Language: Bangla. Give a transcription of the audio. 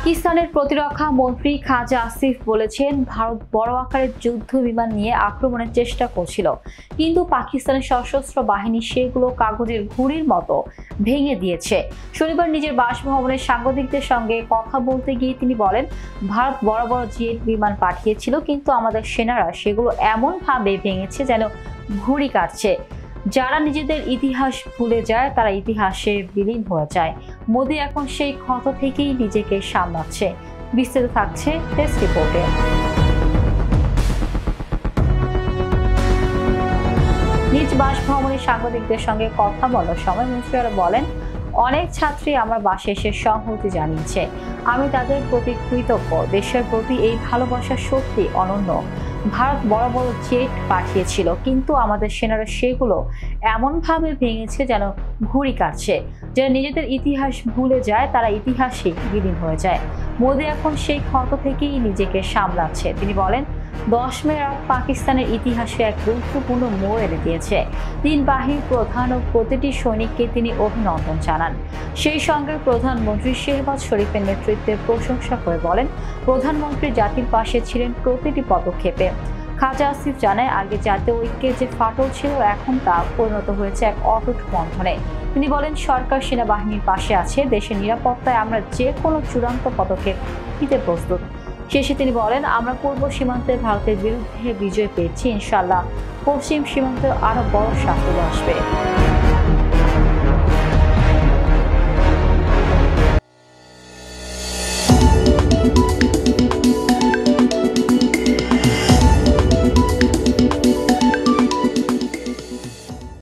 পাকিস্তানের প্রতিরক্ষা মন্ত্রী খাজা আসিফ বলেছেন, ভারত বড় আকারের যুদ্ধ বিমান নিয়ে আক্রমণের চেষ্টা করছিল, কিন্তু পাকিস্তানের সশস্ত্র বাহিনী সেগুলো কাগজের ঘুড়ির মতো ভেঙে দিয়েছে। শনিবার নিজের বাসভবনে সাংবাদিকদের সঙ্গে কথা বলতে গিয়ে তিনি বলেন, ভারত বড় বড় জেট বিমান পাঠিয়েছিল, কিন্তু আমাদের সেনারা সেগুলো এমনভাবে ভেঙেছে যেন ঘুড়ি কাটছে। যারা নিজেদের ইতিহাস ভুলে যায় তারা ইতিহাসে বিলীন হয়ে যায়। মোদি এখন সেই ক্ষত থেকেই নিজেকে সামলাচ্ছে। বিস্তারিত থাকছে টেস্ট রিপোর্টে। নিজ বাসভবনে সাংবাদিকদের সঙ্গে কথা বলার সময় মন্ত্রী আরো বলেন, অনেক ছাত্রী আমার বাসায় এসে সংহতি জানিয়েছে। আমি তাদের প্রতি কৃতজ্ঞ। দেশের প্রতি এই ভালোবাসা সত্যি অনন্য। ভারত বড় বড় জেট পাঠিয়েছিল, কিন্তু আমাদের সেনারা সেগুলো এমনভাবে ভেঙেছে যেন ঘুড়ি কাটছে। যারা নিজেদের ইতিহাস ভুলে যায় তারা ইতিহাসে বিলীন হয়ে যায়। মোদি এখন সেই ক্ষত থেকেই নিজেকে সামলাচ্ছে। তিনি বলেন, 10 মে রাত পাকিস্তানের ইতিহাসে এক গুরুত্বপূর্ণ মোড় এনে দিয়েছে। 3 বাহিনীর প্রধান ও প্রতিটি সৈনিককে তিনি অভিনন্দন জানান। সেই সঙ্গে প্রধানমন্ত্রী শেহবাজ শরীফের নেতৃত্বের প্রশংসা করে বলেন, প্রধানমন্ত্রী জাতির পাশে ছিলেন প্রতিটি পদক্ষেপে। খাজা আসিফ জানায়, আগে জাতীয় ঐক্যের যে ফাটল ছিল এখন তা পরিণত হয়েছে এক অটুট বন্ধনে। তিনি বলেন, সরকার সেনাবাহিনীর পাশে আছে। দেশের নিরাপত্তায় আমরা যে কোনো চূড়ান্ত পদক্ষেপ নিতে প্রস্তুত। শেষে তিনি বলেন, আমরা পূর্ব সীমান্তে ভারতের বিরুদ্ধে বিজয় পেয়েছি। ইনশাআল্লাহ পশ্চিম সীমান্তে আরো বড় সাফল্য আসবে।